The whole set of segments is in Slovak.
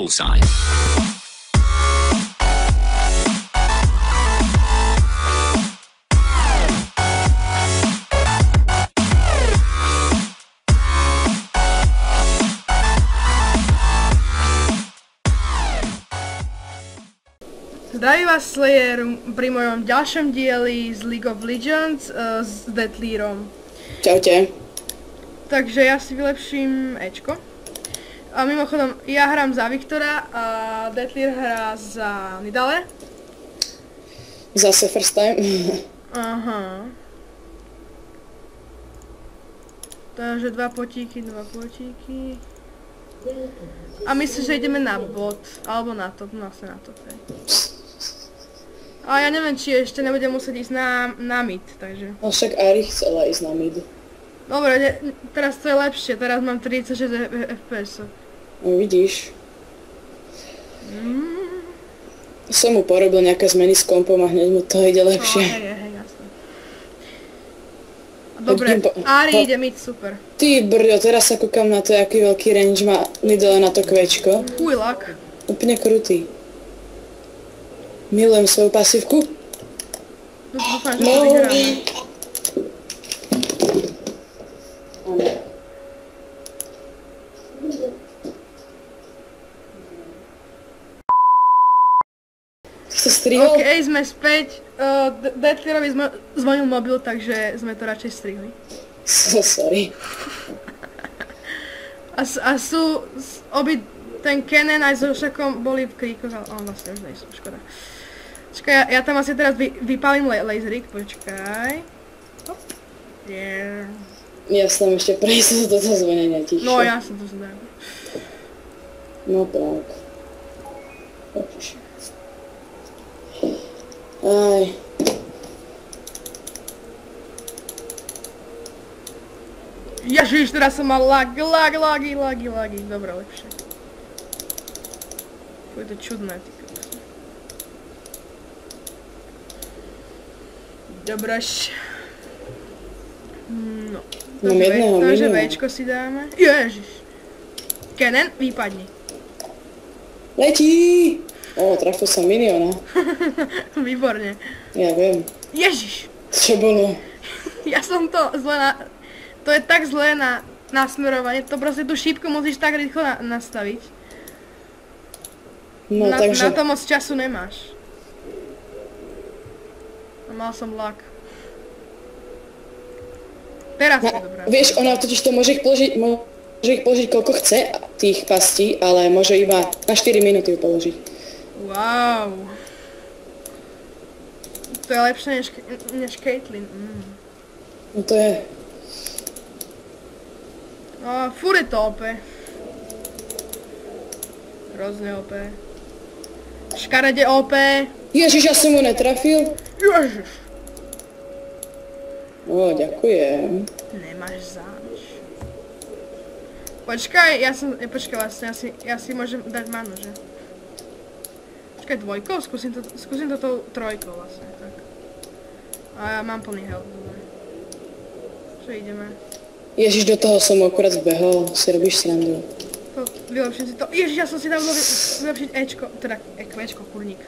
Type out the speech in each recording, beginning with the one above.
bullseye. Zdraví vás Slayer pri mojom ďalšom dieli z League of Legends s Deathleerom. Čaute. Takže ja si vylepším Ečko. A mimochodom, ja hrám za Viktora a Deathleer hrá za Nidale. Zase first time. Aha. Takže dva potíky. A myslím, že ideme na bot, alebo na top, no asi na top, hej. A ja neviem, či ešte nebudem musieť ísť na mid, takže... No však Ari chcela ísť na mid. Dobre, teraz to je lepšie, teraz mám 36 FPS. No vidíš. Som mu porobil nejaké zmeny s kompom a hneď mu to ide lepšie. Hej, jasné. Dobre, Ari ide mid, super. Ty brďo, teraz sa kúkam na to, aký veľký range má Nidale na to kvečko. Chujlak. Úplne krutý. Milujem svoju pasívku. Dúfam, že to vyhráme. Sa strihol? OK, sme späť. Deathleerovi zvonil mobil, takže sme to radšej strihli. Sorry. A sú ten Kennen aj so Šakom boli v kríkoch, ale on vlastne už nejsú, škoda. Počkaj, ja tam asi teraz vypálím laserik, počkaj. Hop. Yeah. Ja som ešte prejsť do toho zvonenia ticho. No ja som to zdám. No tak. Aj. Ježiš, teraz som mal lagy. Dobre, lepšie. Je to čudné, ty kokos. Dobroš. No. Takže Včko si dáme. Ježiš. Kennen, vypadni. Letí! O, trafil som miniona. Výborne. Ja viem. Ježiš. Čo bolo? Ja som to zle To je tak zlé na nasmerovanie. To proste tú šípku musíš tak rýchlo nastaviť. No takže... Na to moc času nemáš. A mal som lak. Teraz je dobrá. Vieš, ona totiž to môže ich položiť koľko chce, tých pastí, ale môže iba na 4 minúty ju položiť. Wow. To je lepšie než Caitlyn. No to je... Furt je to OP. Hrozne OP. Škarede OP. Ježiš, ja som mu netrafil. Ježiš. O, ďakujem. Nemáš zač. Počkaj, počkaj vlastne, ja si môžem dať manu, že? Počkaj, dvojkou? Skúsim to tou trojkou vlastne, tak. A ja mám plný health, dobre. Čo ideme? Ježiš, do toho som akurát zbehol, si robíš srandu. Vylepším si to. Ježiš, ja som si dal vylepšiť Ečko, teda Kvečko, kurník.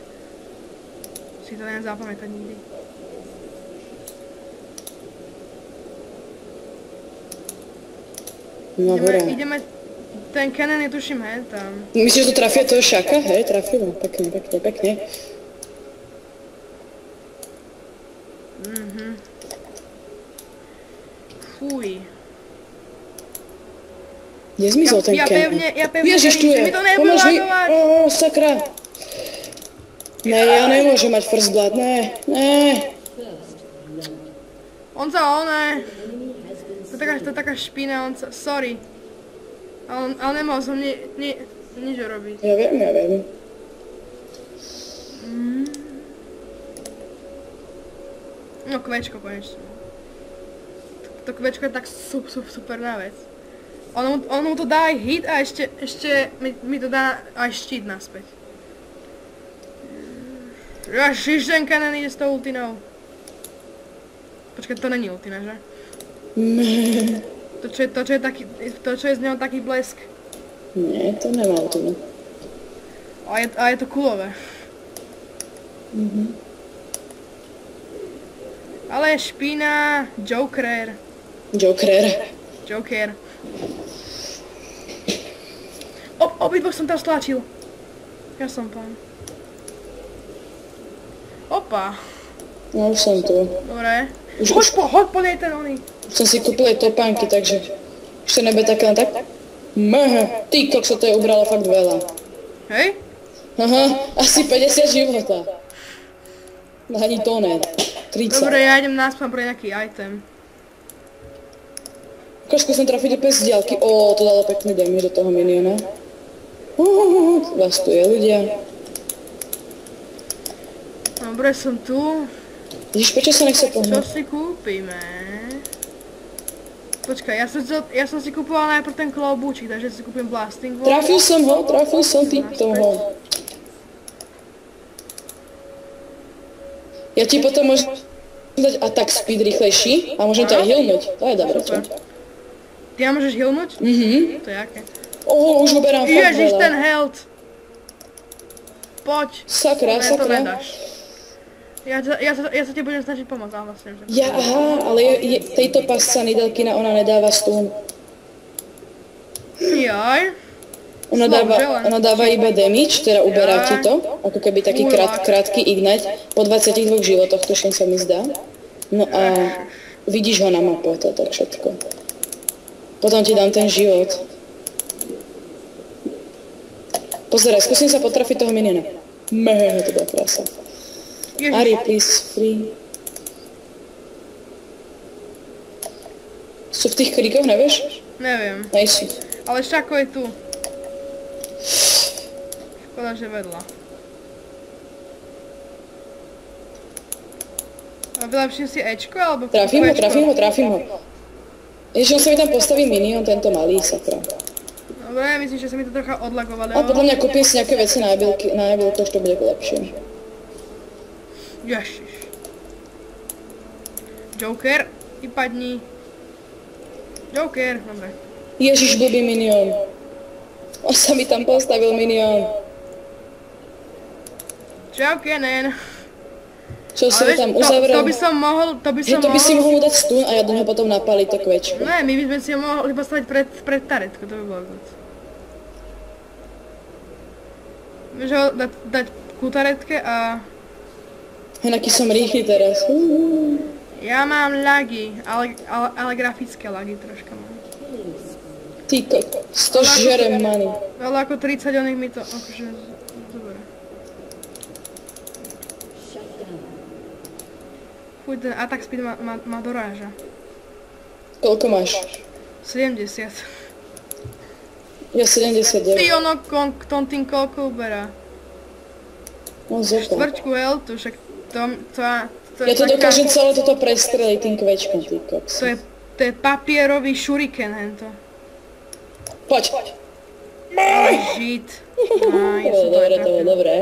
Si to neviem zapamätať nikdy. No ideme, ten Kennen je tuším, hej, tam. Myslíš, že to trafia toho Šaka? Hej, trafilo. Pekne. Fuj. Kde zmizol ten Kennen? Ja pevne Ježiš, tu je. mi to nebude lagovať. Sakra. Ne, ja nemôžem mať first blood, ne. On to je taká špina, sorry. Ale nemohol som nič robiť. Ja viem. No Kvečko konečne. To Kvečko je tak superná vec. On mu to dá aj hit a ešte mi to dá aj štít naspäť. Ježiš, ten Kennen ide s tou ultinou. Počkaj, to není ultina, že? To, čo je z neho taký blesk. Nie, to nemá ultinu. A je to kulové. Ale je špína, Joker. Obidvoch som tam stlačil. Ja som pán. Opa. No už som tu. Dobre. Už Hoď po nej ten oný. som si kúpil aj topánky, takže už to nebude také len tak. Mh, ty kokso, to je ubralo fakt veľa. Hej? Aha, asi 50 života. Ani to ne. 30. Dobre, ja idem naspäť pre nejaký item. Košku som trafiť úplne z diaľky. Ó, to dalo pekný damage do toho miniona. Vás tu je ľudia. Dobre, som tu. Vidíš, prečo sa nechce Čo pohnúť? si kúpime? Počkaj, ja som si kúpoval najprv ten klobúčik, takže si kúpim blasting wall. Trafil som ty toho. Ja ti potom môžem dať attack speed rýchlejší a môžem ťa aj healnúť. To je dobré, čo? Ty ma môžeš healnúť? To je aké? Už uberám fakt Ježiš, ten veľa. health! Poď. Sakra, Ne, to sakra. nedáš. Ja sa ti budem snažiť pomôcť, ale vlastne, že... Aha, ale tejto pasca Nidelkina, ona nedáva stun. Jaj. Ona dáva iba damage, teda uberá ti to, ako keby taký krátky ignite, po 22 životoch, tuším sa mi zdá. No a vidíš ho na mape, toto všetko. Potom ti dám ten život. Pozeraj, skúsim sa potrafiť toho miniona. To bola krása. Ari, please, free. Sú v tých kríkoch, nevieš? Neviem, Nejsú. ale Šako je tu. Škoda, že vedľa. A vylepším si Ečko, alebo... Trafím ho. Ježiš, on sa mi tam postaví minion, tento malý, sakra. Dobre, myslím, že sa mi to trocha odlagovalo. A podľa mňa kúpim si nejaké veci na jabilko, už to bude lepšie. Ježiš. Joker, vypadni. Joker, dobre. Ježiš, blbý minion. On sa mi tam postavil minion. Čaukenen. Čo sa mi tam to uzavrel? by som mohol, To by si mohol mu dať stun a ja do neho potom napáliť to kvečko. Ne, my by sme si ho mohli postaviť pred taretku, to by bolo good. Vieš ho dať ku taretke a... Aký som rýchly teraz. Ja mám lagy, ale grafické lagy troška mám. Ty kokos, to žerem money. Veľa ako 30 oných mi to akože... Dobre. Fuj, ten attack speed ma doráža. Koľko máš? 70. Ja 79. Ty ono, tým koľko uberá. No zopa. Štvrťku healthu, však to Ja to dokážem celé toto prestreliť tým kvečkom, ty kokos. To je papierový šuriken, hento. Poď. Žít. Dobre, to je dobré.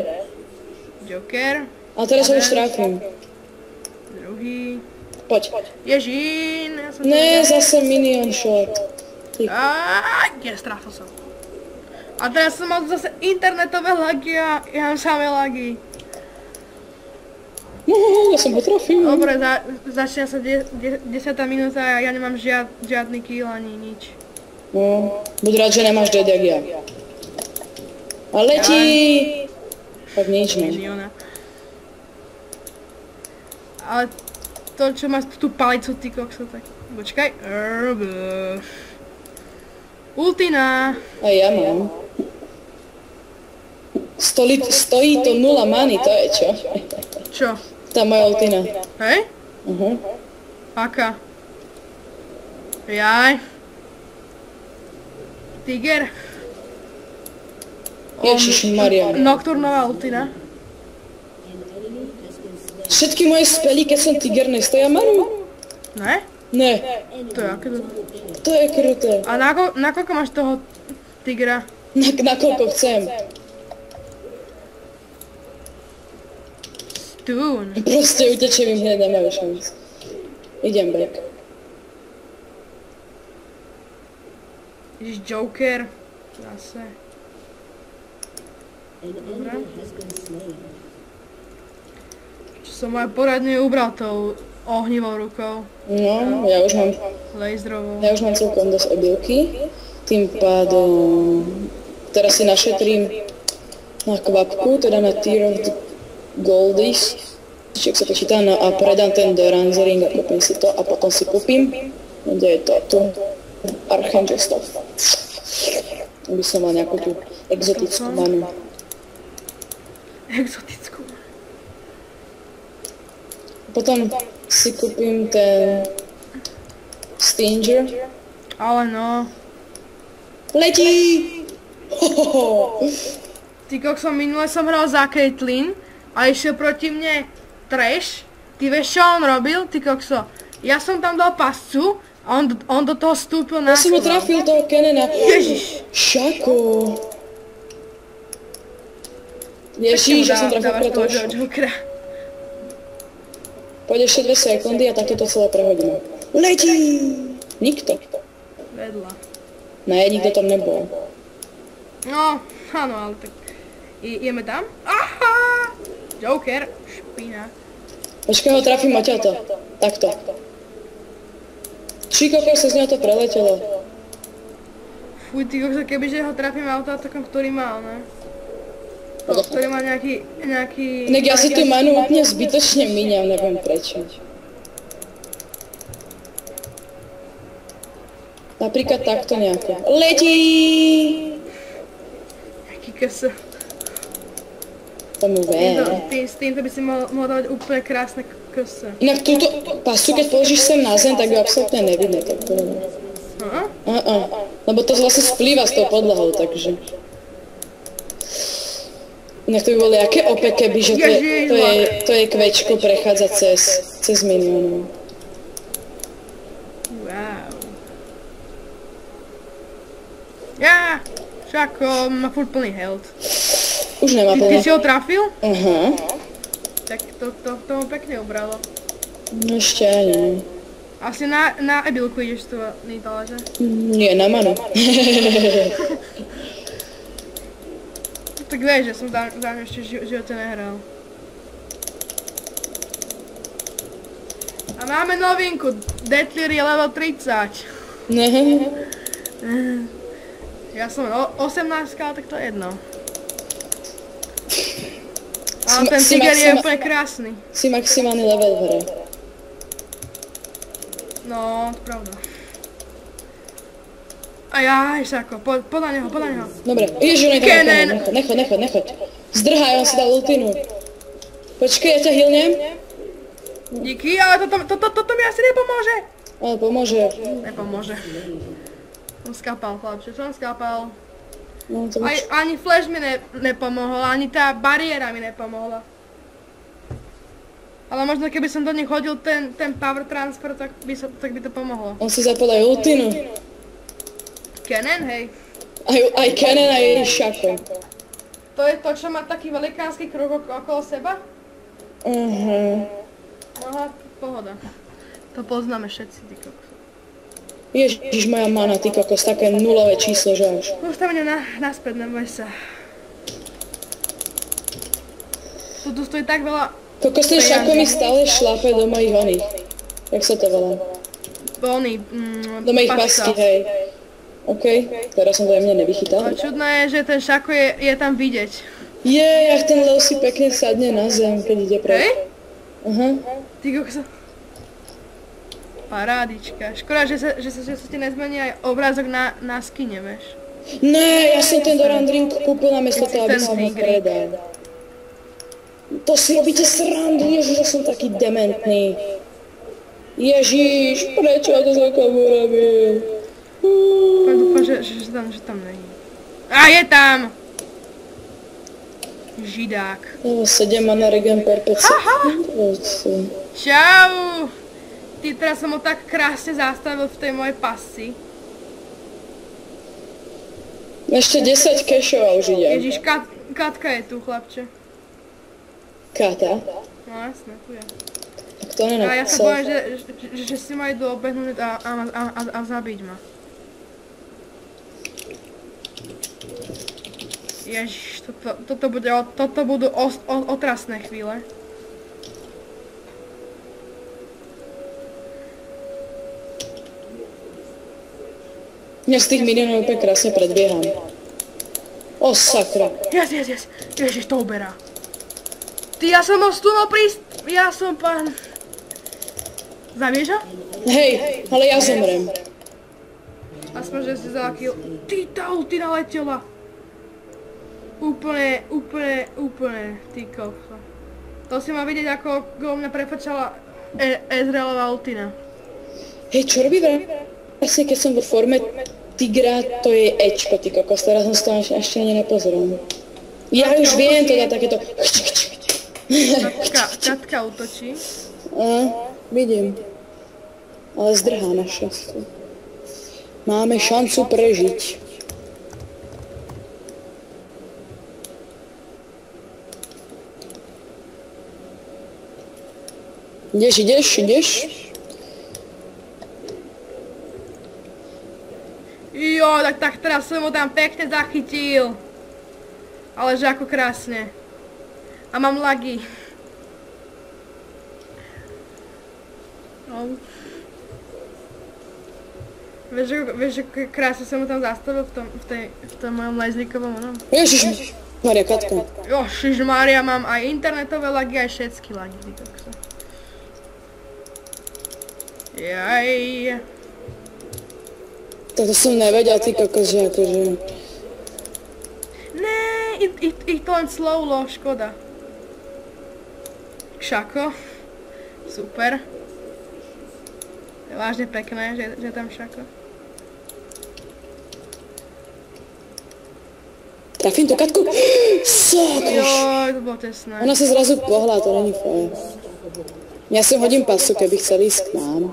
Joker. A teraz ho už trafím. Druhý. Poď. Ježín, ja som Ne, zase minion shot. Yes, trafil som. A teraz som mal zase internetové lagy a ja mám samé lagy. Ja som ho trafil. Dobre, začína sa 10. minúta a ja nemám žiadny kill ani nič. No, buď rád, že nemáš dead jak ja. A letí! Tak nič ne. Milióna. Ale to, čo má tú palicu, ty kokso, tak... Počkaj. Ultina! A ja mám. Stojí to 0 many, to je čo? Čo? Tá moja ultina. Hej? Aká? Jaj. Tiger. Ježišmaria. Nocturnová ultina. Všetky moje spely, keď som tiger, nestoja manu? Ne? Ne. To je aké dobré. To je kruté. A na koľko máš toho tigra? Na koľko chcem. Stun. Proste utečem im hneď, nemajú šanc. Idem back. Ježiš, Joker. Zase. Dobre. Čo som aj poradne ubral tou ohnivou rukou. No, ja už mám celkom dosť obilky. Tým pádom teraz si našetrím na kvapku, teda na Tier of the Goldies, čiže sa počíta, no a predám ten Doran's Ring a kúpim si to a potom si kúpim, kde je to tu, Archangel stuff. Aby som mal nejakú tú exotickú manu. Exotickú. Potom si kúpim ten Stinger. Ale no. Letí! Ty kokso, minule som hral za Caitlyn a išiel proti mne Trash. Ty vieš čo on robil? Ty kokso. Ja som tam dal pascu a on do toho vstúpil na Ja som ho trafil toho Kenena. Ježiš. Šako. Ježiš, že som trafil preto. Poď ešte 2 sekundy a takto to celé prehodíme. Letí! Nikto. Vedľa. Ne, nikto tam nebol. No, áno, ale tak... Ideme tam? Aha! Joker, špina. Počkaj, ho trafím odtiaľto. Takto. Koľko sa z neho to preletelo. Fuj, ty kokso, kebyže ho trafím autoatakom, ktorý mal, ne? Ktorý má nejaký... Inak ja si tú manu úplne zbytočne míňam, neviem prečo. Napríklad takto nejako. Letí! Jaký kese. Tomu viem. S týmto by si mohol dávať úplne krásne kese. Inak túto pasu, keď položíš sem na zem, tak ju absolútne nevidno. Lebo to vlastne splýva s tou podlahou, takže... Inak to by boli aké OP, keby, že to je kvečko prechádza cez miniónov. Wow. Ja, Šako, má furt plný health. Už nemá plný. Ty si ho trafil? Aha. Tak to mu pekne ubralo. No ešte ani. Asi na ebilku ideš tu, Nitala, že? Nie, na manu. Tak vieš, že som za mňa ešte v živote nehral. A máme novinku, Deathleer je level 30. Ja som 18, ale tak to je jedno. Ale ten tiger je úplne krásny. Si maximálny level v hre. No, to pravda. Ajaj, Šako, podľa neho. Dobre, ježiu, nechoď. Zdrhaj, on si dal ultinu. Počkej, ja ťa healnem. Díky, ale toto mi asi nepomôže. Ale pomôže. Nepomôže. Som skápal, chlapče, som skápal. No, Ani flash mi nepomohol, ani tá bariéra mi nepomohla. Ale možno keby som do nich hodil ten power transfer, tak by to pomohlo. On si zapol aj ultinu. Kennen, hej. Aj Kennen, aj Šako. To je to, čo má taký velikánsky kruh okolo seba? Aha, pohoda. To poznáme všetci, ty kokos. Ježiš, moja mana, ty kokos, také nulové číslo, že až. Postavne naspäť, neboj sa. Tu stojí tak veľa... Kokos, ten Šako mi stále šlape do mojich oných. Jak sa to volá? Do mojich pasky, hej. OK, teraz som to aj mne nevychytal. Ale čudné je, že ten Šako je tam vidieť. Jak ten lev si pekne sadne na zem, keď ide pre... Hej? Aha. Ty kokso. Parádička. Škoda, že sa ti nezmení aj obrázok na skine, vieš. Ne, ja som ten Doran Drink kúpil namiesto toho, aby som ho predal. To si robíte srandu, ježiš, že som taký dementný. Ježiš, prečo to za komu robil? Dúfam, že tam není. A je tam! Židák. 7 mana regen per 5 sekúnd. Čau! Ty teraz som ho tak krásne zastavil v tej mojej pasci. Ešte 10 cashov a už idem. Ježiš, Katka je tu, chlapče. Kata? No jasné, tu je. Tak to nenapísal. A ja sa bojím, že si ma idú obehnúť a zabiť ma. Ježiš, toto budú otrasné chvíle. Ja z tých minionov úplne krásne predbieham. O, sakra. Yes. Ježiš, to uberá. Ty, ja som ho stunul prísť. Ja som pán. Zabiješ ho? Hej, ale ja zomrem. Aspoň, že si vzala kill. Ty, tá ultina letela. Úplne, ty kokso. To si ma vidieť, ako go mňa prefačala Ezrealová ultina. Hej, čo robí vlastne, keď som vo forme tigra, to je Ečko, ty kokos, teraz som z toho ešte ani nepozeral. Ja už viem to dať takéto... Katka útočí. Vidím. Ale zdrhá na šťastie. Máme šancu prežiť. Ideš? Jo, tak teraz som ho tam pekne zachytil. Ale že ako krásne. A mám lagy. No. Vieš, ako krásne som ho tam zastavil v tom mojom lajzlíkovom onom. Ježiš, Maria, Katka. Ježišmária, mám aj internetové lagy, aj všetky lagy. Jaj. Toto som nevedel, ty kokos, že akože... Nee, ich to len slowlo, škoda. Šako. Super. Je vážne pekné, že tam šako. Trafím tú Katku? Sakroš. Joj, to bolo tesné. Ona sa zrazu pohla, to není fér. Ja si hodím pasu, keby chceli ísť k nám.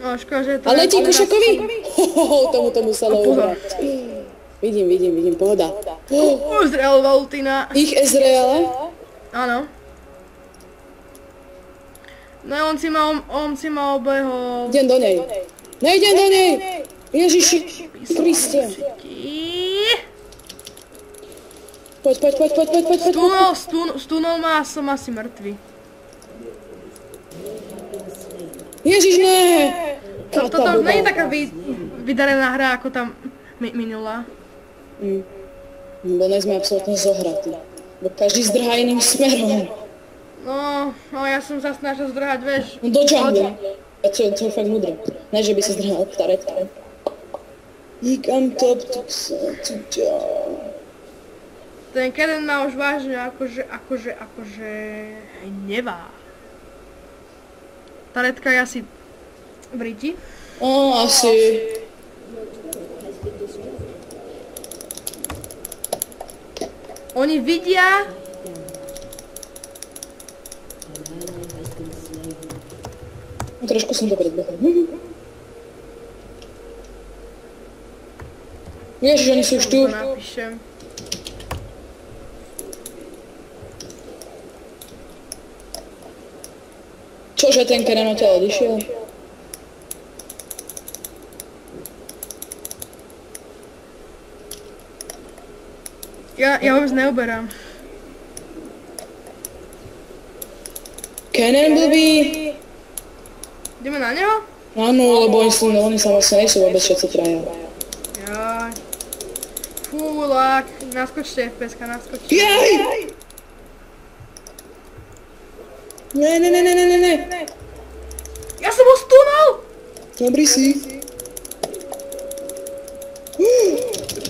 No, škoda, že to... Ale letí Kušakovi! Tomu to muselo uhrať. Vidím, pohoda. Ezrealová ultina. Ich Ezreala? Áno. No on si ma obehol. Idem do nej. Nejdem do nej! Ježiši Kriste. Poď. Stunul ma a som asi mŕtvy. Ježiš, ne! Toto už nie je taká vydarená hra, ako tam minulá. Bo nie sme absolútne zohratí. Bo každý zdrhá iným smerom. No ja som sa snažil zdrhať, vieš. No do džunglu. A to je fakt múdre. Ne, že by si zdrhal taretka. Nikam top to Ten Keden ma už vážne akože nevá. Taretka je asi Briti. Asi. Oni vidia... Trošku som to predbehol. Ježiš, oni sú už tu. Napíšem. Čože ten Keren odtiaľ odišiel? Ja vôbec neoberám. Kenen blbý. Ideme na neho? Áno, lebo oni sa vlastne nejsú vôbec všetci traja. Jaj. Fú, lak. Naskočte FPS-ka, naskočte. Jaj! Ne. Ja som ho stunul! Dobrý si.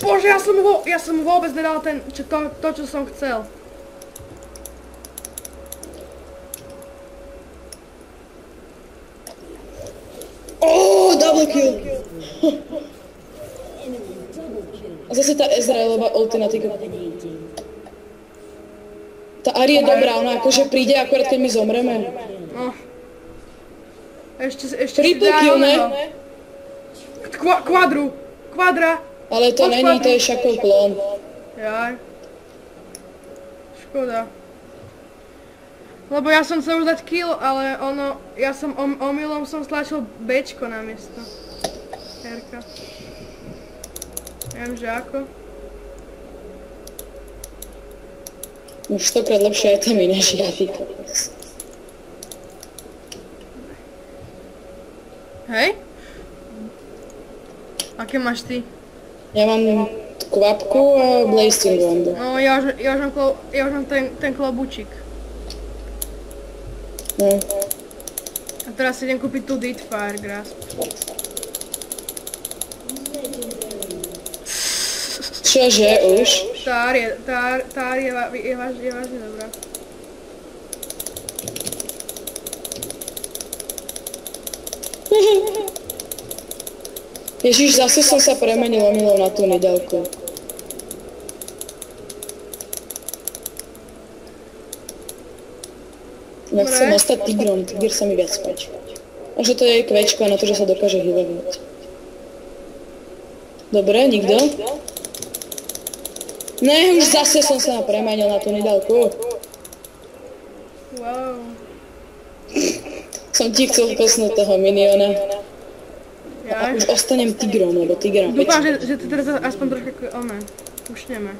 Bože, ja som vôbec nedal to, čo som chcel. Double kill. A zase tá Ezrealová ultina, tá Ari je dobrá, ona akože príde akorát keď my zomreme. No. Ešte Triple kill, ne? Kvadra. Ale to není, to je Šakov klon. Jaj. Škoda. Lebo ja som chcel už dať kill, ale ja som omylom stlačil Bčko namiesto. Herka. Neviem, že ako. Už 100-krát lepšie itemy než ja, ty. Hej? Aké máš ty? Ja mám kvapku a blasting wand. No, ja už mám ten klobučík. No. A teraz si idem kúpiť tú Deadfire Grasp. Čože už? Tá je vážne dobrá. Ježiš, zase som sa premenil omylom na tú neďalku. Ja chcem ostať tigrom, tigr sa mi viac páči. A že to je jej kvečko na to, že sa dokáže hýlovať. Dobre, nikto? Ne, už zase som sa premenil na tú neďalku. Wow. Som ti chcel kosnúť toho miniona. A Ja? už ostanem tigrom, lebo tigra má Dúfam, pečku. že to teraz aspoň trošku pušneme.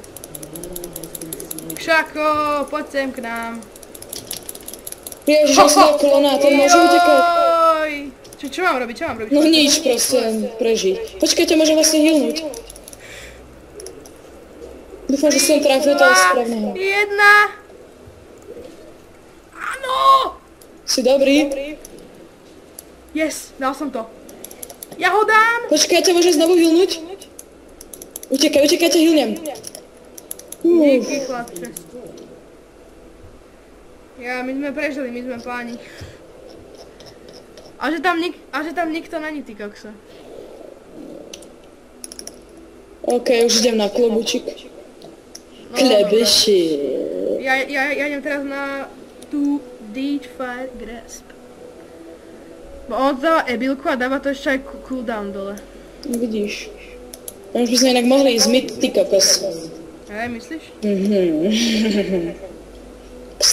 Kšako, poď sem k nám. Ježiš, ja som dal klona, ten môže utekať. Joj. Čo mám robiť, No nič, proste prežiť. Počkajte, môžem vlastne healnúť. Dúfam, že som trafil toho správneho. 1. Áno! Si dobrý? Yes, dal som to. Ja ho dám! Počkajte, môžem znovu healnúť? Utekajte, healnem. Díky, chlapče. My sme prežili, my sme páni. A že tam nikto není, ty kokso. OK, už idem na klobučík. Klebeši. Ja idem teraz na tú Deadfire Grasp. Bo on dáva ebilku a dáva to ešte aj cooldown dole. No vidíš. Už by sme inak mohli ísť mid, ty kokos. Hej, myslíš?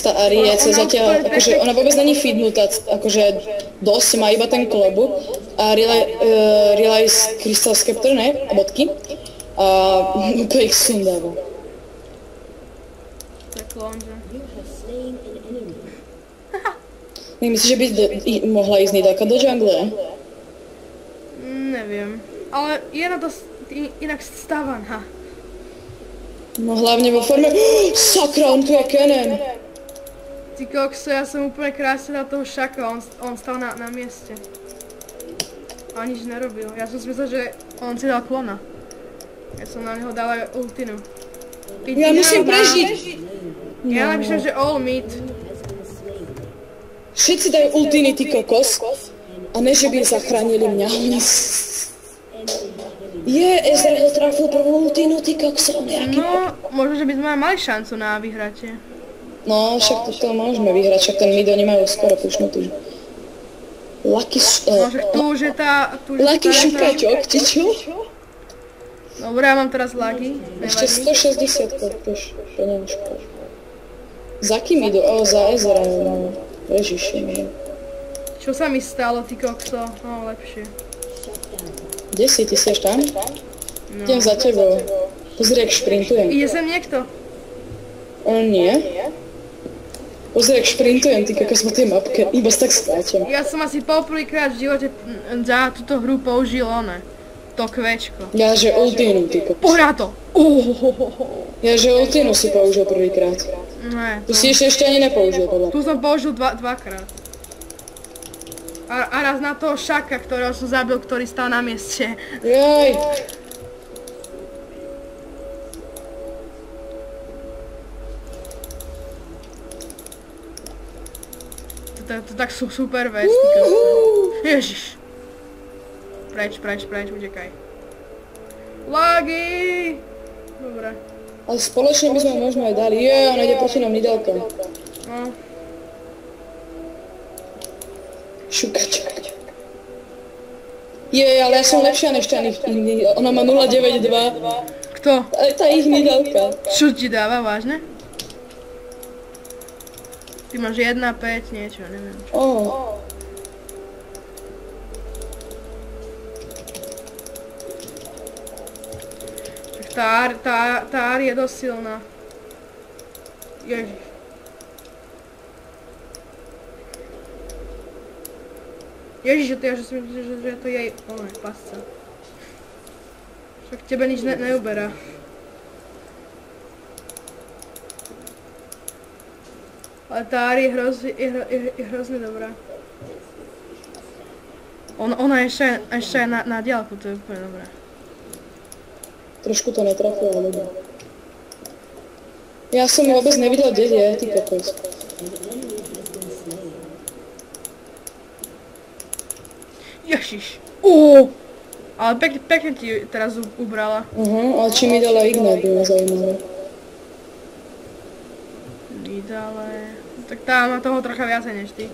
Tá Arie sa zatiaľ, akože ona vôbec není feednutá, akože dosť, má iba ten klobu a Realize Crystal Scepter, ne? A bodky. A úplne ich sundáva. Tak lonže. Myslíš, že by mohla ísť Nidalka do jungle? Neviem. Ale je na to inak stávaná. No hlavne vo forme... Sakra, on tu je Kennen! Ty kokso, ja som úplne krásne na toho šaka, on stal na mieste. A nič nerobil. Ja som si myslel, že on si dal klona. Ja som na neho dal aj ultinu. Ja musím prežiť! Ja napíšem, že all meat. Všetci dajú ultiny, ty kokos. A ne, že by zachránili mňa. Ezra ho trafil prvú ultinu, ty kokso. No, možno, že by sme mali šancu na vyhratie. No, však toto môžeme vyhrať, však ten mid oni majú skoro pušnutý. Lucky šupačok, či čo? Dobre, ja mám teraz lagy. Ešte 160 koľkož, to neviem šupač. Za kým idú? Za Ezra, no. Ježiši. Čo sa mi stalo, ty kokso? No, lepšie. Kde si? Ty si až tam? No. Idem za tebou. Pozri, jak šprintujem. Ide sem niekto? Nie. Pozri, jak šprintujem, ty kokos po tej mapke. Iba tak skáčem. Ja som asi poprvýkrát v živote za túto hru použil to kvečko. Ja, že ultinu, ty kokos. Poď na to! Ja, že ultinu si použil prvýkrát. Ne, Tu si ešte ani nepoužil, podľa. tu som použil dvakrát. A raz na toho šaka, ktorého som zabil, ktorý stal na mieste. Jaj. To tak sú super vec. Ježiš. Preč, utekaj. Lagy! Dobre. Ale spoločne by sme možno aj dali. Ona ide proti nám Nidalka. No. Šukačka. Ale ja som lepšia než ten ich. Ona má 092. Kto? Ale tá ich Nidalka. Čo ti dáva, vážne? Ty máš 1,5, niečo, neviem čo. Tá Ari je dosť silná. Ježiš. Ježiš, že si myslíš, že to je pasca. Však tebe nič neuberá. Ale tá Ari je hrozne dobrá. Ona ešte aj na diaľku, to je úplne dobré. Trošku to netrafilo, ľudia. Ja som ju vôbec nevidela, kde je, ty kokos. Ježiš. Ale pekne ti teraz ubrala. Ale či mi dala ignore, by ma zaujímalo. Ale... Tak tá má toho trocha viacej než ty.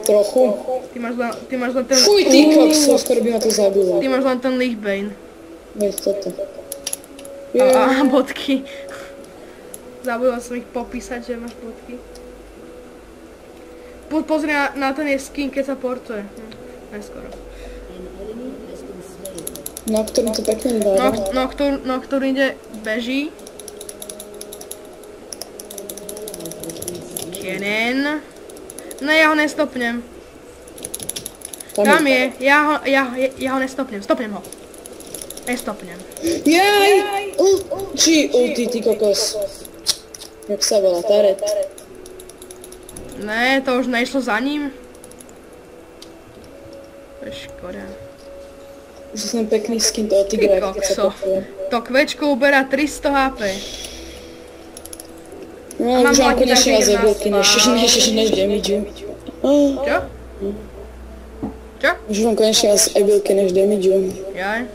Trochu. Ty máš len ten... Fuj, ty kokso, skoro by ma to zabilo. Ty máš len ten Lichbane. Veď toto. A bodky. Zabudla som ich popísať, že máš bodky. Pozri na ten je skin, keď sa portuje. Neskoro. Nocturne to pekne dáva. Nocturne ide, beží. Kennen. No ja ho nestopnem. Tam je, ja ho nestopnem, stopnem ho. Nestopnem. Jaj! Či ulti, ty kokos. Jak sa volá, Taret. Ne, to už nešlo za ním. To je škoda. Už som pekný skin toho tigra, keď sa popuje. To kvečko uberá 300 HP. No, už mám konečne vás ebilky, než damageu. Čo? Čo? Už mám konečne vás ebilky, než damageu. Jaj.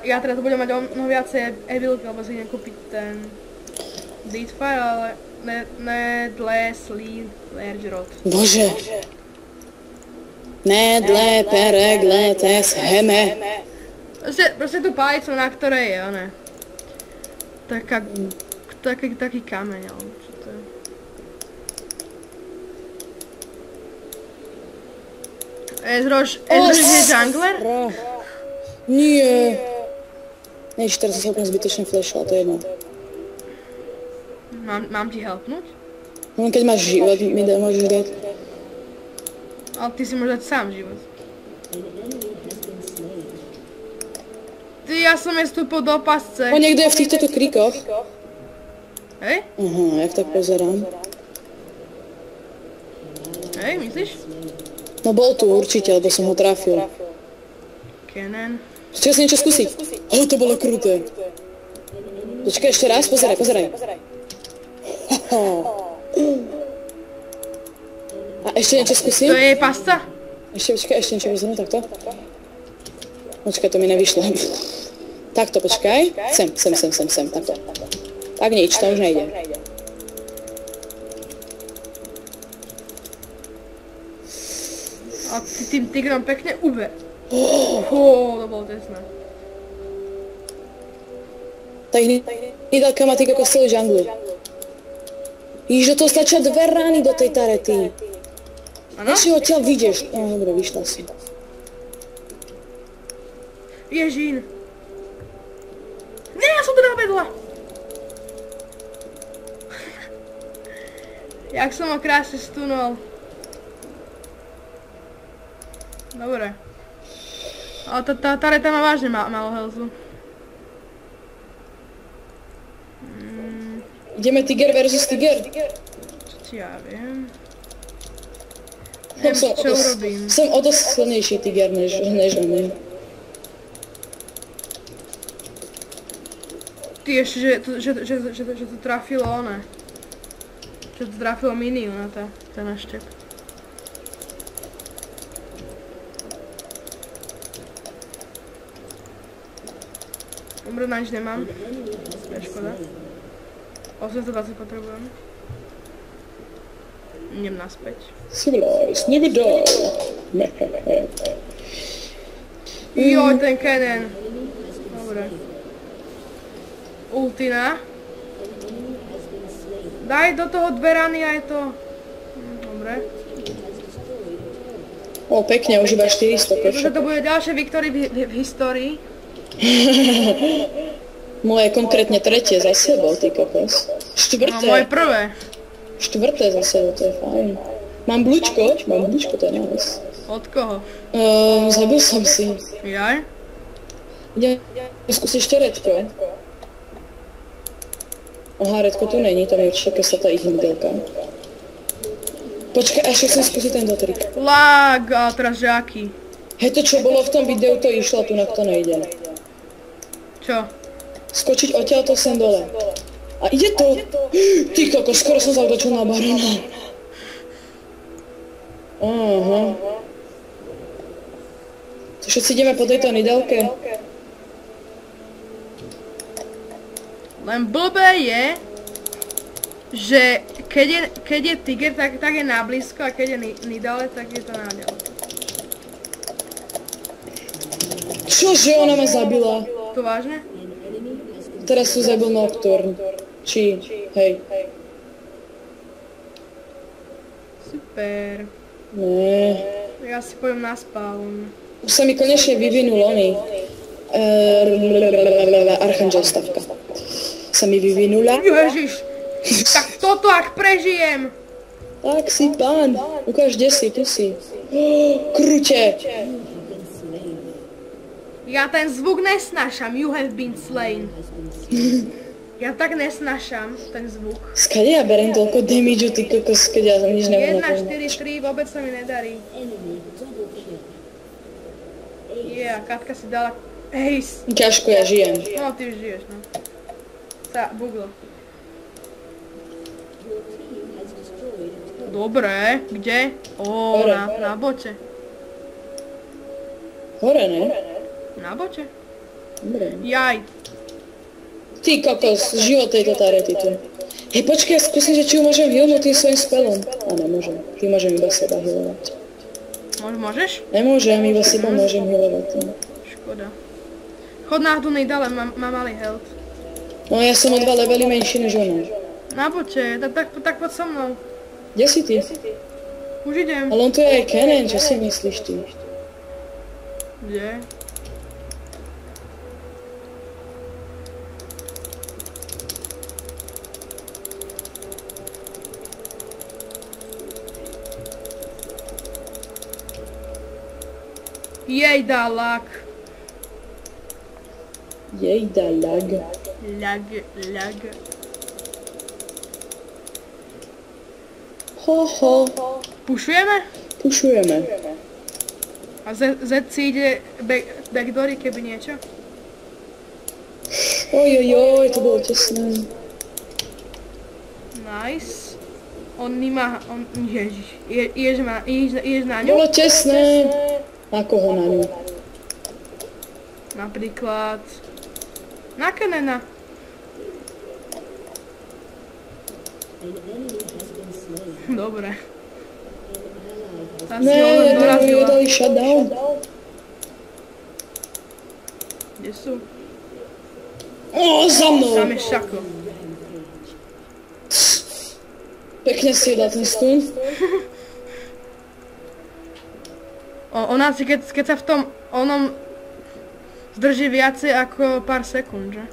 Ja teda budem mať o viacej ebilky, lebo si idem kúpiť ten Deathfire, ale nedle Large Rod. Bože. Nedle peregle tes heme. Proste tú palicu, na ktorej je, one. Taký kameň, alebo čo to je. Ezrož je jungler? Nie. Než teraz sa úplne zbytočne flashla, to je jedno. Mám ti helpnúť? No keď máš život, mi môžeš dať. Ale ty si môžeš dať sám život. Ty, ja som je vstúpil do pasce. O, niekto je v týchto krikoch. Hej? Jak tak pozerám. Hej, myslíš? No bol tu určite, lebo som ho trafil. Kennen. Chcel si niečo skúsiť? To bolo kruté. Počkaj ešte raz, pozeraj. A ešte niečo skúsim? To je pasca? Ešte niečo pozriem, takto. Počkaj, to mi nevyšlo. Takto, počkaj. Sem, takto. Tak nič, to už nejde. A ty tým tigrom pekne uber. To bolo tesné. Tak hneď má ty kokos celý žanglu. Že to stačia 2 rány do tej tarety. Ano? Si ho odtiaľ vidieš. No dobre, vyšla si. Ježín. Ne, ja som to nabedla. Jak som ho krásne stunol. Dobre. Ale tá tareta má vážne málo healthu. Ideme Tiger versus Tiger. Čo ti ja viem. Čo urobím. Som o dosť silnejší Tiger než oni. Ty ešte, že to trafilo one. Že to trafilo miniu na ten naštep. Dobre, na nič nemám. To je škoda. 820 potrebujem. Idem naspäť. Civilized, never die. Joj, ten Kennen. Dobre. Ultina. Daj do toho 2 rany aj to. Dobre. Pekne, už iba 400 košok. To bude ďalšie viktory v histórii. Moje konkrétne tretie za sebou, ty kokos. No moje prvé. Štvrté za sebou, to je fajn. Mám blúčko, to je nice. Od koho? Zabil som si. Jaj? Idem skúsiť ešte redko. Aha, redko tu není, tam je určite tá ich modelka. Počkaj, až chcem skúsiť ten dotrik. Lag, a teraz že aký? Hej, to čo bolo v tom videu, to išlo, tu na to nejde. Čo? Skočiť odtiaľto sem dole. A ide to! Ty kokos, skoro som zautočil na barona. Aha. To všetci ideme po tejto nidelke. Len blbé je, že keď je tiger, tak je na blízko a keď je nidale, tak je to na ďaleko. Čože ona ma zabila? To vážne? Teraz tu zabil Nocturne. Či, hej. Super. Ne. Ja si pôjdem na spawn. Už sa mi konečne vyvinul oný. Archangel stavka. Sa mi vyvinula. Ježiš! Tak toto ak prežijem! Tak si pán. Ukáž, kde si, tu si. Krute. Ja ten zvuk nesnášam. You have been slain. Ja tak nesnášam ten zvuk. Skade ja berem toľko damage, ty kokos, keď ja nič neviem. 1, 4, 3, vôbec sa mi nedarí. Katka si dala ace. Ťažko, ja žijem. No, ty už žiješ, no. Sa buglo. Dobre, kde? Ó, na bote. Hore, ne? Na bote? Dobre. Jaj. Ty kokos, život tejto tarety tu. Hej, počkaj, ja skúsim, že či ju môžem healnúť tým svojím spelom. A nemôžem, tým môžem iba seba healovať. Môžeš? Nemôžem, iba seba môžem healovať. Škoda. Chod na hdunej dale, má malý health. No ja som o 2 levely menší než ona. Na bote, tak poď so mnou. Kde si ty? Už idem. Ale on tu je aj Kennen, čo si myslíš ty? Kde? Jejda, lag. Jejda, lag. Lag. Ho. Pušujeme? Pušujeme. A Z si ide backdoory, keby niečo? Ojojoj, to bolo tesné. Nice. Ježiš, ideš na ňu? Bolo tesné. Na koho na ňu? Napríklad... Na Kennena. Dobre. Tá si ho len dorazila. Ne, dali shutdown. Kde sú? Za mnou! Tam je Šako. Pekne si dá ten stun. Ona si keď sa v tom onom zdrží viacej ako pár sekúnd, že?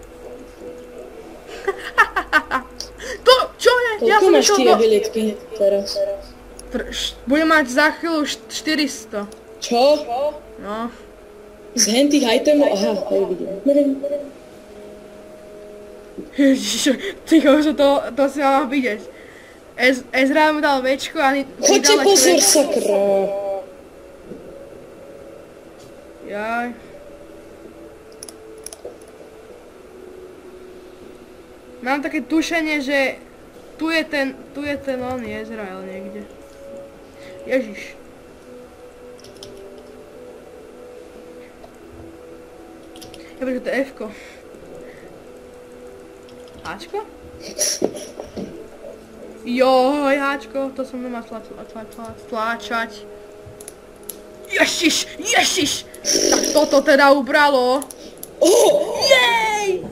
To, čo je? Koľko máš ty abilitky teraz? Budem mať za chvíľu 400. Čo? No. Z hentých itemov? Aha, hej, vidím. Ježiš, to si mala vidieť. Ezra mu dal večku a mi dala Choďte pozor, sakra! Jaj. Mám také tušenie, že tu je ten oný Ezrael niekde. Ježiš. Ja počkaj, to je F-ko. Ačko? Joj, Ačko, to som nemá tlačať. Ježiš! Tak toto teda ubralo. Jej!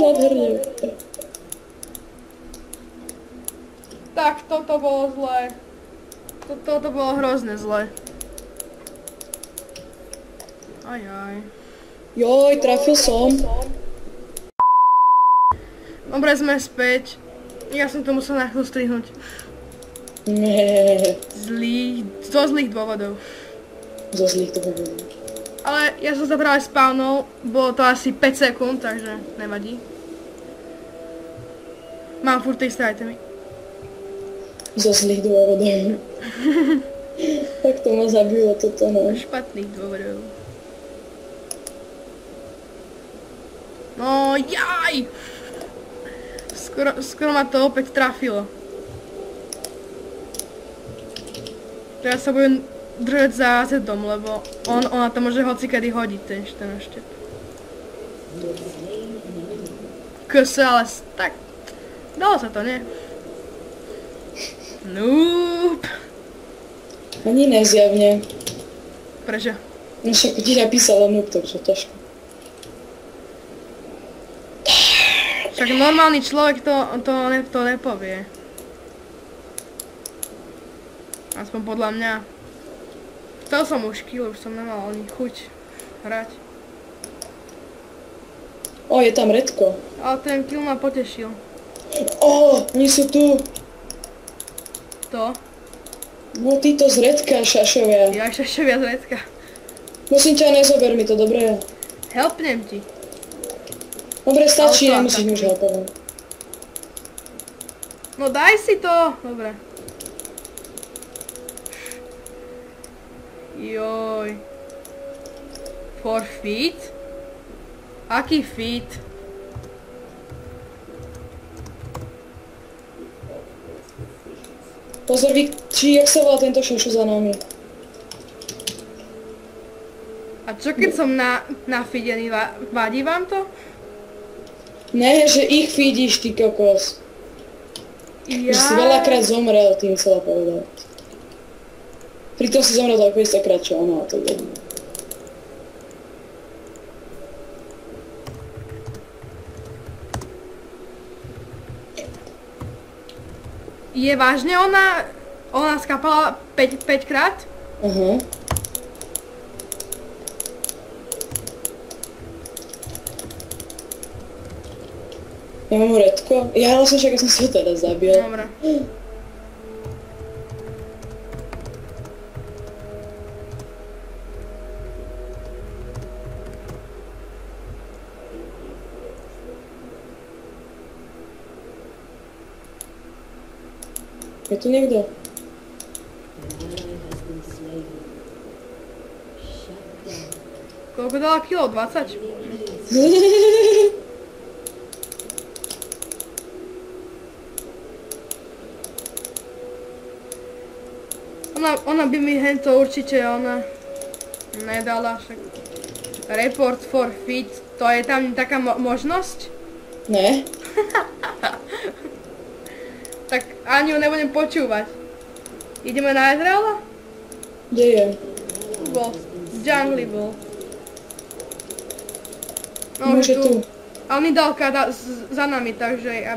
Nádherne. Tak toto bolo zlé. Toto bolo hrozne zlé. Ajaj. Joj, trafil som. Dobre, sme späť. Ja som to musel na chvíľu strihnúť. Zo zlých dôvodov. Zo zlých dôvodov. Ale ja som sa práve spawnol, bolo to asi 5 sekúnd, takže nevadí. Mám furt tie isté itemy. Zo zlých dôvodov. Tak to ma zabilo toto, no. Špatných dôvodov. No jaj! Skoro ma to opäť trafilo. Teraz sa budem držať za Z-om, lebo ona to môže hocikedy hodiť, ten štep. Ale tak... Dalo sa to, nie? Noop. Ani nezjavne. Prečo? No však ti napísala noob, takže ťažko. Však normálny človek to nepovie. Aspoň podľa mňa. Chcel som už kill, už som nemal ani chuť hrať. O, je tam redko. Ale ten kill ma potešil. O, oni sú tu. To? No títo z redka, šašovia. Ja šašovia z redka. Prosím ťa, nezober mi to, dobre? Helpnem ti. Dobre, stačí, nemusíš mi už helpovať. No daj si to. Dobre. Joj. For feet? Aký feet? Pozor, či jak sa volá tento šošu za nami? A čo keď som nafidený, vadí vám to? Ne, že ich feedíš, ty kokos. Ja... Že si veľakrát zomrel, tým chcela povedať. Pritom si zomrel tak 50 krát, čo ona, to je jedno. Je vážne ona skapala 5 krát? Aha. Ja mám redko? Ja ale som však, som si ho teda zabil. Dobre. Je tu niekto? Koľko dala kilo? 20? Ona by mi hento určite nedala, však report for feet, to je tam taká možnosť? Ne. Tak ani ju nebudem počúvať. Ideme na Ezreala? Kde je? Bol. V džungli bol. No už Môže tu. Ale mi dal za nami, takže ja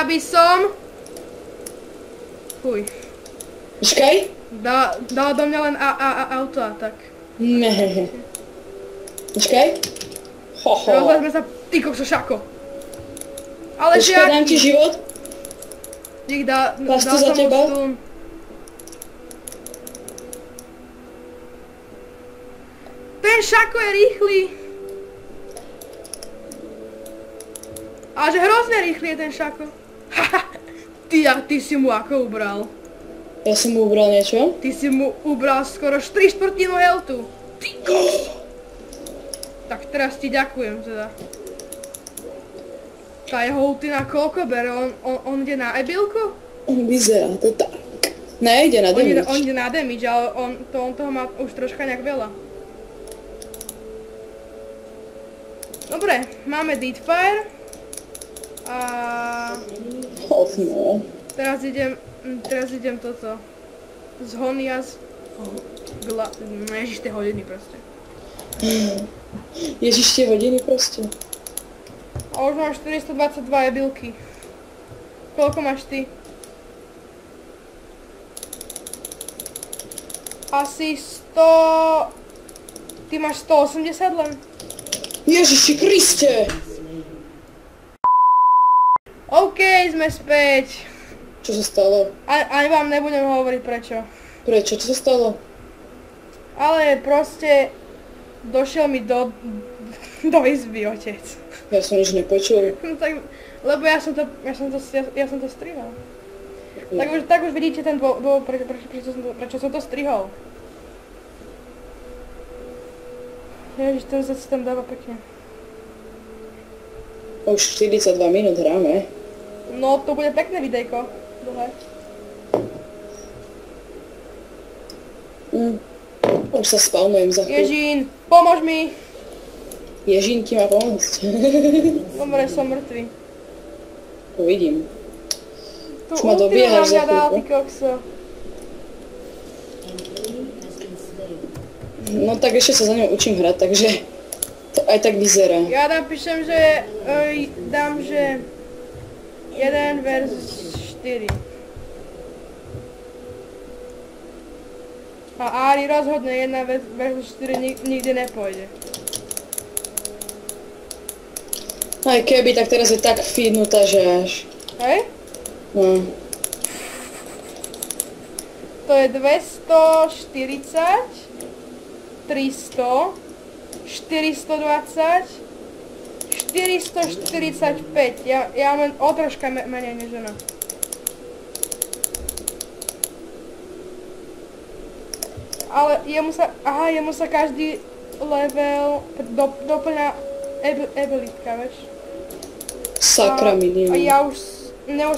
by som... Fuj. Počkaj. Dala do mňa len auto a tak. Ne. Počkaj. Hoho. Rozhodme sa, ty kokso šako. Ale Počkaj, dám ti život. Dík, dal Pastu som za mu teba. stun. Ten šako je rýchly. Ale že hrozne rýchly je ten šako. Ty si mu ako ubral? Ja som mu ubral niečo? Ty si mu ubral skoro 3/4 healthu. Ty kokso. Tak teraz ti ďakujem teda. Tá jeho ultina koľko bere? On ide na ebilku? On vyzerá to tak. Ne, ide na damage. On ide na damage, ale on toho má už troška nejak veľa. Dobre, máme Deadfire. A... Hovno. Teraz idem toto. Z Honias. Ježiš, tie hodiny proste. Ježiš, tie hodiny proste. A už mám 422 ebilky. Koľko máš ty? Asi 100... Ty máš 180 len? Ježiši Kriste! OK, sme späť. Čo sa stalo? Ani vám nebudem hovoriť prečo. Prečo? Čo sa stalo? Ale proste došiel mi do izby otec. Ja som nič nepočul. No tak, lebo ja som to strihol. Tak už vidíte ten dôvod, prečo som to strihol. Ježiš, ten sa tam dáva pekne. Už 42 minút hráme. No, to bude pekné videjko. Dlhé. Už sa spawnujem za chvíľu. Ježín, pomôž mi! Ježín ti má pomôcť. Dobre, som mŕtvy. Uvidím. Tu Už ma dobiehaš za dal, ty chvíľku. kokso. No tak ešte sa za ňou učím hrať, takže to aj tak vyzerá. Ja napíšem, že dám, že 1 versus 4. A Ari rozhodne 1 versus 4 nikdy nepôjde. Aj keby, tak teraz je tak feednutá, že až. Hej? No. To je 240, 300, 420, 445. Ja mám o troška menej než ona. Ale jemu sa každý level doplňa abilitka, vieš? Sakra A ja už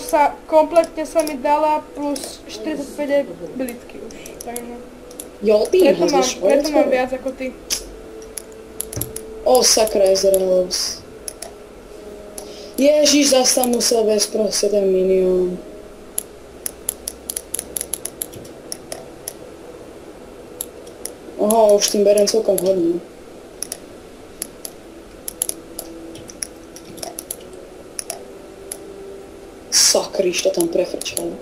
sa kompletne sa mi dala plus 45 abilitky už, takže... Jo, ty Preto mám viac ako ty. O, sakra, Ezrealos. Ježiš, zas tam musel vést proste ten minion. Oho, už tým berem celkom hodne. Sakriš, to tam prefrčalo.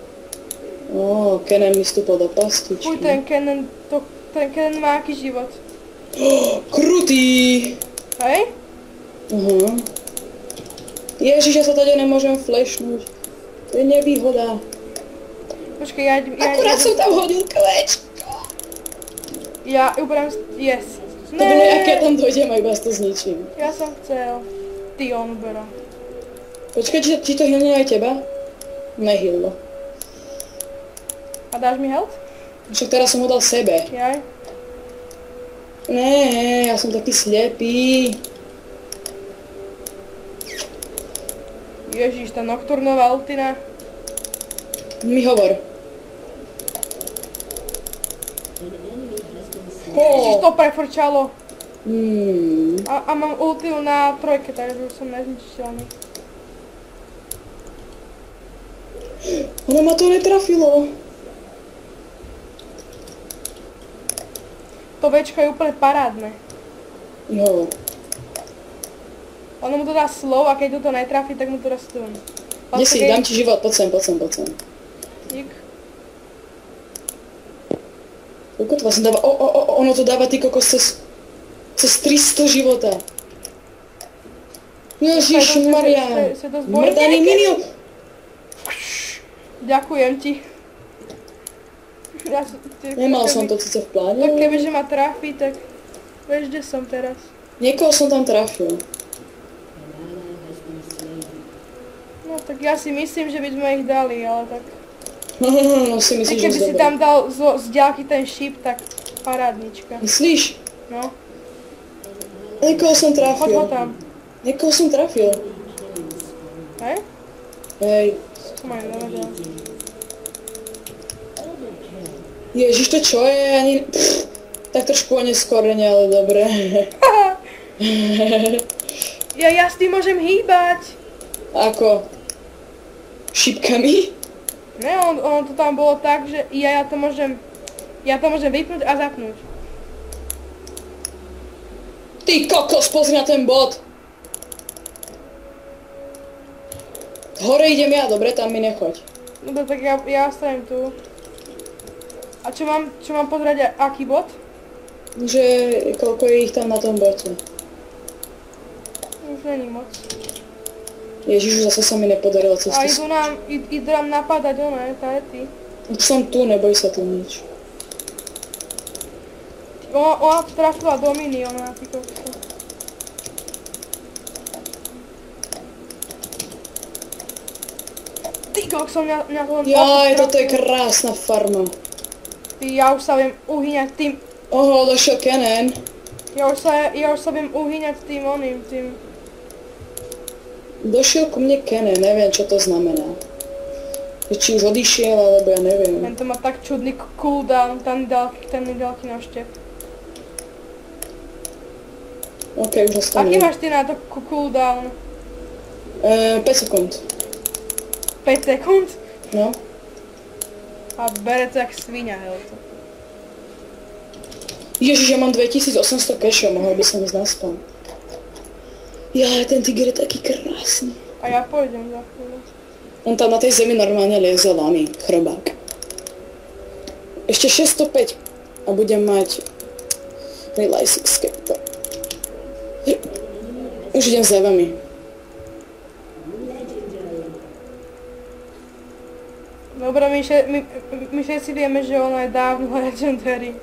Ó, Kennen mi vstúpil do pastičky. Fuj, ten Kennen má aký život. Krutý! Hej? Ježiš, ja sa tady nemôžem flashnúť. To je nevýhoda. Počkej, ja Akurát som tam hodil klečko. Ja uberám... Yes. To bolo, jak ja tam dojdem a iba to zničím. Ja som chcel. Ty on uberá. Počkaj, či to hilne aj teba? Nehillo. A dáš mi health? Však teraz som ho dal sebe. Jaj. Ne, ja som taký slepý. Ježiš, tá Nocturnová ultina. Mi hovor. Ježiš, to prefrčalo. Hmm. A mám ultiu na trojke, takže už som nezničiteľný. Ono ma to netrafilo. To Včko je úplne parádne. Jo. Ono mu to dá slow a keď to netrafí, tak mu to dá stun. Kde si, dám ti život, poď sem. Dík. Koľko to vlastne dáva? Ono to dáva ty kokos cez 300 života. Ježišmaria. Mrdaný minion. Ďakujem ti. Nemal som to síce v pláne. Tak kebyže ma trafí, tak vieš, kde som teraz. Niekoho som tam trafil. No tak ja si myslím, že by sme ich dali, ale tak... No si myslíš, že Keby si tam dal z ďalky ten šíp, tak parádnička. Myslíš? No. Niekoho som trafil. Poď ho tam. Niekoho som trafil. Hej? Hej. Čo ma nevedel. Ježiš, to čo je? Ani... tak trošku oneskorene, ale dobre. Ja s tým môžem hýbať. Ako? Šipkami? Ne, ono to tam bolo tak, že ja to môžem vypnúť a zapnúť. Ty kokos, pozri na ten bod. Hore idem ja, dobre, tam mi nechoď. Dobre, tak ja ostanem tu. A čo mám pozrieť, aký bod? Že koľko je ich tam na tom bote. Už není moc. Ježiš, zase sa mi nepodarilo cestu. A idú nám napadať, ty. Už som tu, neboj sa tu nič. Ona trafila do miniona, ty kokso. Ty kokso, mňa to len... Jaj, toto je krásna farma. Ty, ja už sa viem uhyňať tým... Oho, došiel Kennen. Ja už sa viem uhyňať tým tým... Došiel ku mne Kennen, neviem čo to znamená. Či už odišiel, alebo ja neviem. Ten to má tak čudný cooldown, ten nedalký noštep. OK, už ostane. Aký máš ty na to cooldown? 5 sekúnd. 5 sekúnd? No. A bere to jak svinia, helto. Ježiš, ja mám 2800 cashov, mohol by som ísť naspäť. Jaj, ten tiger je taký krásny. A ja pôjdem za chvíľu. On tam na tej zemi normálne lieze lami, chrobák. Ešte 605 a budem mať Realize Escape. Už idem za vami. Dobre, my všetci vieme, že ona je dávno legendary.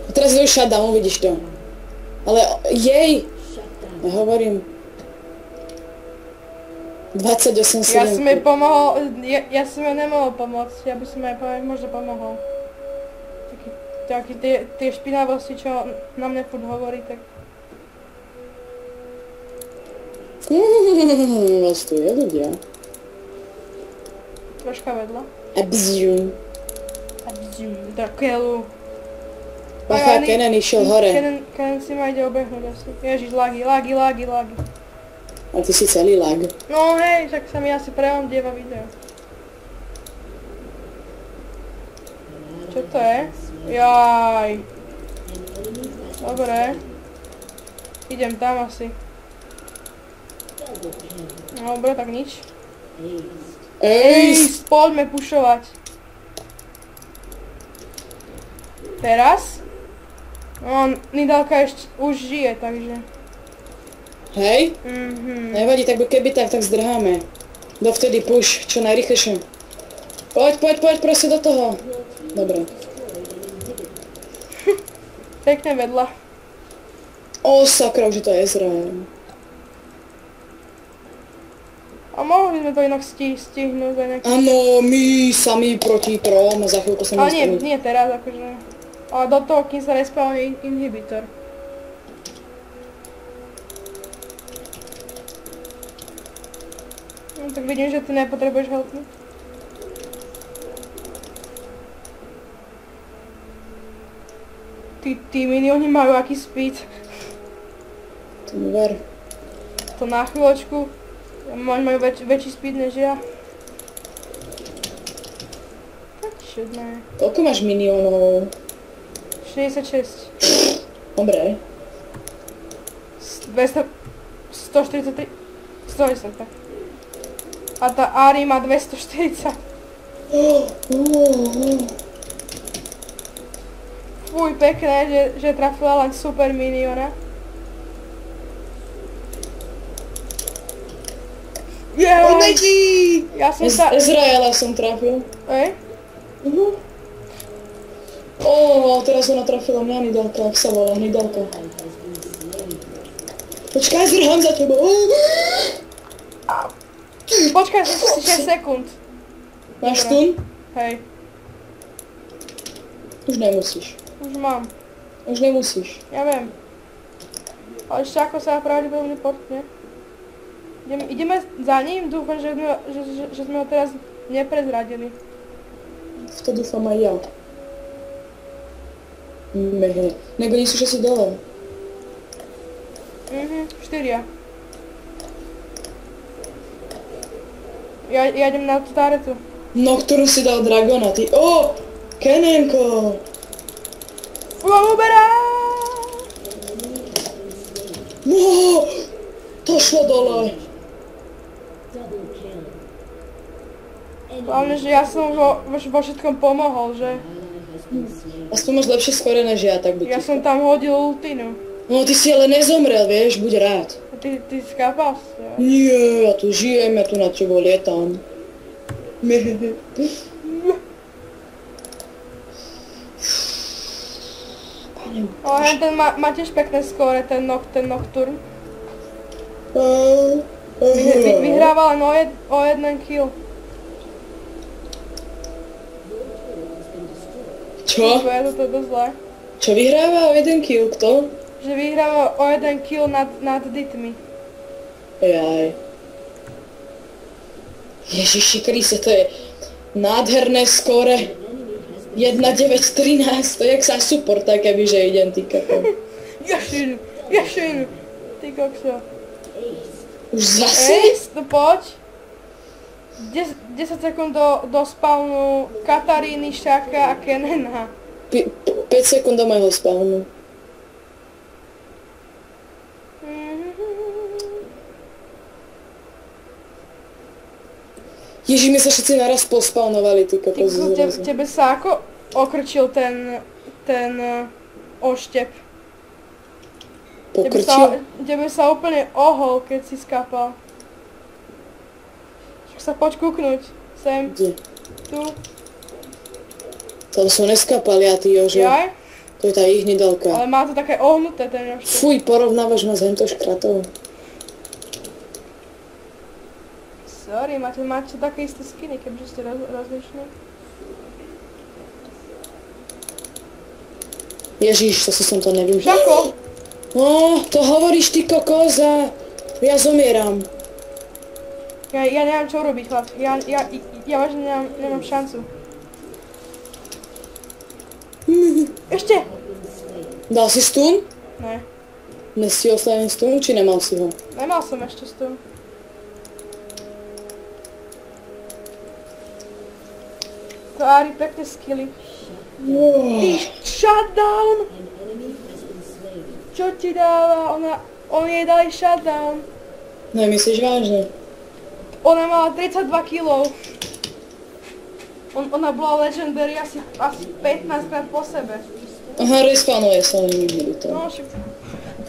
A teraz je už shutdown, vidíš to. Ale jej! Ja hovorím. 28-7. Ja som jej pomohol, ja som jej nemohol pomôcť, ja by som jej možno pomohol. Taký tie špinavosti, čo na mne furt hovorí, tak... Vás tu je ľudia. Troška vedľa. Abzium. Do keľu. Bacha, Kennen išiel hore. Kennen si ma ide obehnúť asi. Ježiš, lagy. A ty si celý lag. No hej, však sa mi asi preondieva video. Čo to je? Jaj. Dobre. Idem tam asi. Dobre, tak nič. Ace! Poďme pušovať. Teraz? No, Nidalka ešte už žije, takže... Hej? Nevadí, tak keby tak zdrháme. Dovtedy push, čo najrychlejšie. Poď, proste do toho. Dobre. Pekne vedľa. O sakra, už je to Ezreal. A mohli sme to inak stihnúť aj nejaký... Áno, my sami proti trom, za chvíľku sa Ale nie teraz, akože... Ale do toho, kým sa respawne inhibitor. No tak vidím, že ty nepotrebuješ helpnúť. Tí minioni majú aký speed. To mi ver. To na chvíľočku. Majú väčší speed než ja. Tak šedné. Koľko máš minionov? 66. Dobre. 143. 110, tak. A tá Ari má 240. Fuj, pekné, že trafila len super miniona. Odletí! Ja som sa... Ezreala som trafil. Ej? Teraz ona trafila mňa, Nidalka, ak sa volá, Nidalka. Počkaj, zrhám za tebou. Počkaj, 6 sekúnd. Máš stun? Hej. Už nemusíš. Už mám. Už nemusíš. Ja viem. Ale ešte ako sa pravdepodobne portne. Ideme za ním, dúfam, že sme ho teraz neprezradili. V to dúfam aj ja. Mehne. Nebo nie sú všetci dole. 4. Ja idem na tú taretu. No, ktorú si dal Dragona, ty... Kennenko! Uberá! To šlo dole. Hlavne, že ja som vo všetkom pomohol, že? Aspoň máš lepšie skore než ja, tak by Ja som tam hodil ultinu. No, ty si ale nezomrel, vieš, buď rád. ty skápal? Nie, ja tu žijem, ja tu na tebou lietam. Ale ten má tiež pekné skóre, ten Nocturne. Vyhráva len o jeden kill. Čo? Je to dosť zlé. Čo vyhráva o jeden kill, kto? Že vyhráva o jeden kill nad Ditmi. Jaj. Ježiši Kriste, to je nádherné skóre. 1-9-13, to je jak sa support, tak keby, že idem, ty kako. Jašin, ty kokso. Už zase? Ace, no poď. 10 sekúnd do spawnu Kataríny, Šaka a Kenena. 5 sekúnd do mojho spawnu. Ježi, mi sa všetci naraz pospawnovali, ty kokos zrazu. Tebe sa ako okrčil ten oštep? Pokrčil? Tebe sa úplne ohol, keď si skápal. Však sa poď kúknuť. Sem. Kde? Tu. To som neskápal ja, ty Jožo. Jaj? To je tá ich hnidalka. Ale má to také ohnuté ten oštep. Fuj, porovnávaš ma s hento škratou. Sorry, máte také isté skiny, keďže ste rozlišní. Ježiš, to som to nevyužil. Žako! No, to hovoríš ty kokos a ja zomieram. Ja neviem čo urobiť, chlap. Ja vážne nemám šancu. Ešte! Dal si stun? Ne. Nestihol sa len stun, či nemal si ho? Nemal som ešte stun. To Ari pekne skilly. Ty shutdown! Čo ti dáva? On jej dali shutdown. Nemyslíš vážne? Ona mala 32 kg. Ona bola legendary asi 15 krát po sebe. Aha, respawnuje sa, ale nemôžu to. No však,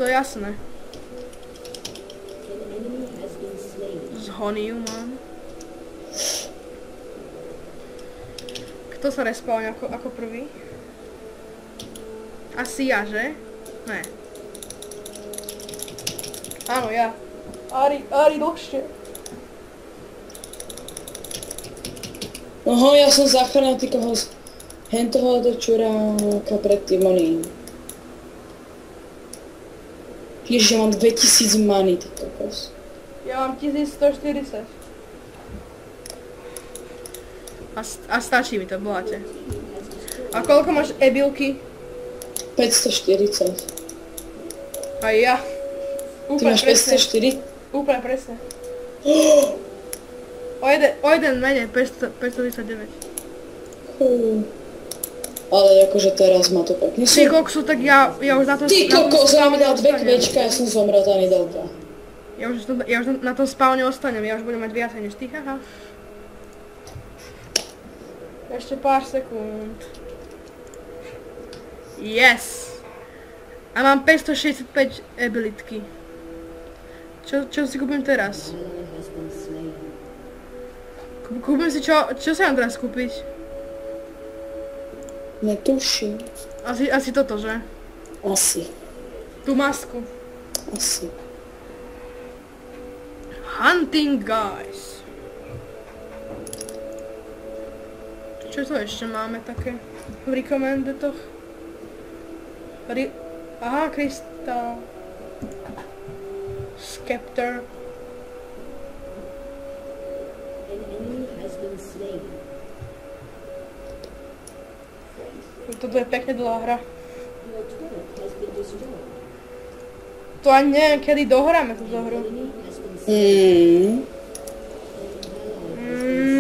to je jasné. Zhoní ju mám. Kto sa respawne ako prvý? Asi ja, že? Ne. Áno, ja. Ari dlhšie. Oho, ja som zachránil ty kohos. Hentoho do čuráka predtým oný. Ježiš, ja mám 2000 many, ty kokos. Ja mám 1140. A stačí mi to, boláte. A koľko máš ebilky? 540. Aj ja. Ty máš 504? Úplne presne. O jeden menej, 539. Ale akože teraz ma to pekne. Ty koksu, tak ja už na tom... Ty kokos, ja mi dal 2 kvečka, ja som zomrel, tá nedalka. Ja už na tom spawne ostanem, ja už budem mať viacej než ty, haha. Ešte pár sekúnd. Yes! A mám 565 abilitky. Čo si kúpim teraz? Kúpim si čo si mám teraz kúpiť? Netuším. Asi toto, že? Asi. Tú masku. Asi. Hunting guys. Čo to ešte máme také v recommendetoch? Aha, Crystal. Scepter. Toto je pekne dlhá hra. To ani neviem, kedy dohráme túto hru.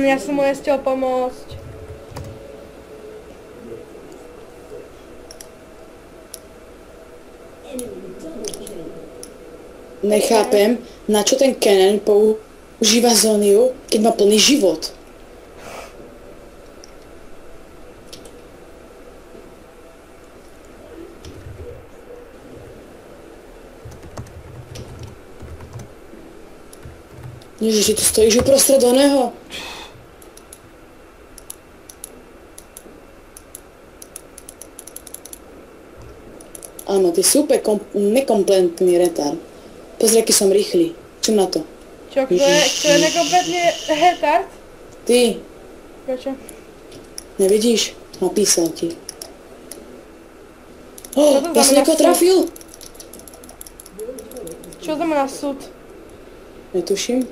Ja som mu nestiel pomôcť. Nechápem, na čo ten Kennen používa Zoniu, keď má plný život. Ježiši, tu stojíš uprostred oného. Áno, ty si úplne nekompletný retard. Pozri, aký som rýchly. Čím na to? Čo, kto je nekompletne retard? Ty. Prečo? Nevidíš? Napísal ti. Čo to Ja som znamená niekoho súd? trafil. Čo znamená súd? Netuším.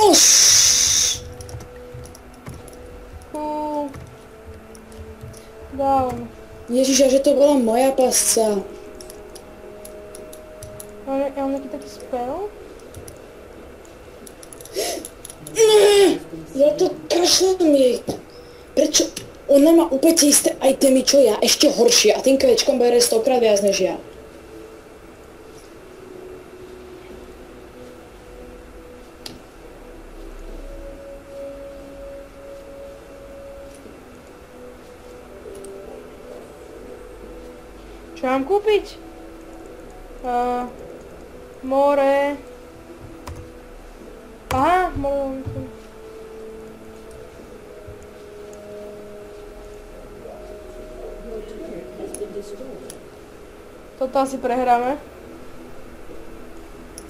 Oš! Down. Ježiš, a že to bola moja pasca. Ja mám nejaký taký spell? Ja to kašlem jej. Prečo? Ona má úplne tie isté itemy, čo ja, ešte horšie. A tým kvečkom bere 100-krát viac než ja. Čo mám kúpiť? More. Aha, more. Toto asi prehráme.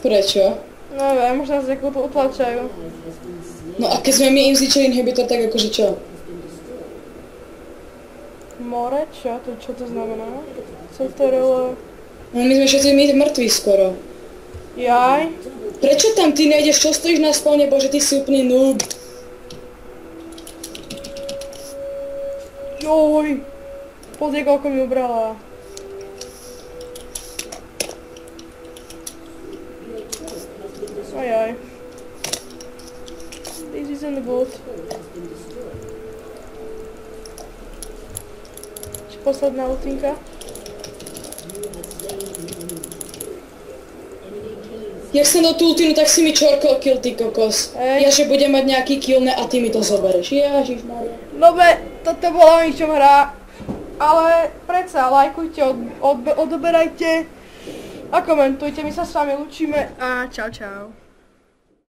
Prečo? Neviem, možno nás nejakú utlačajú. No a keď sme my im zničili inhibitor, tak akože čo? More? Čo to znamená? Co to je? No my sme všetci mŕtvi skoro. Jaj. Prečo tam ty nejdeš? Čo stojíš na spawne? Bože, ty si úplný noob. Joj. Pozri, koľko mi ubrala. Ajaj. This isn't good. Či posledná ultinka? Jak som do tú ultinu, tak si mi čorkol kill, ty kokos. Ej. Ja že budem mať nejaký kill a ty mi to zobereš. Ježišmaria. Dobre, toto bola o ničom hra. Ale predsa, lajkujte, odoberajte a komentujte. My sa s vami učíme a čau čau.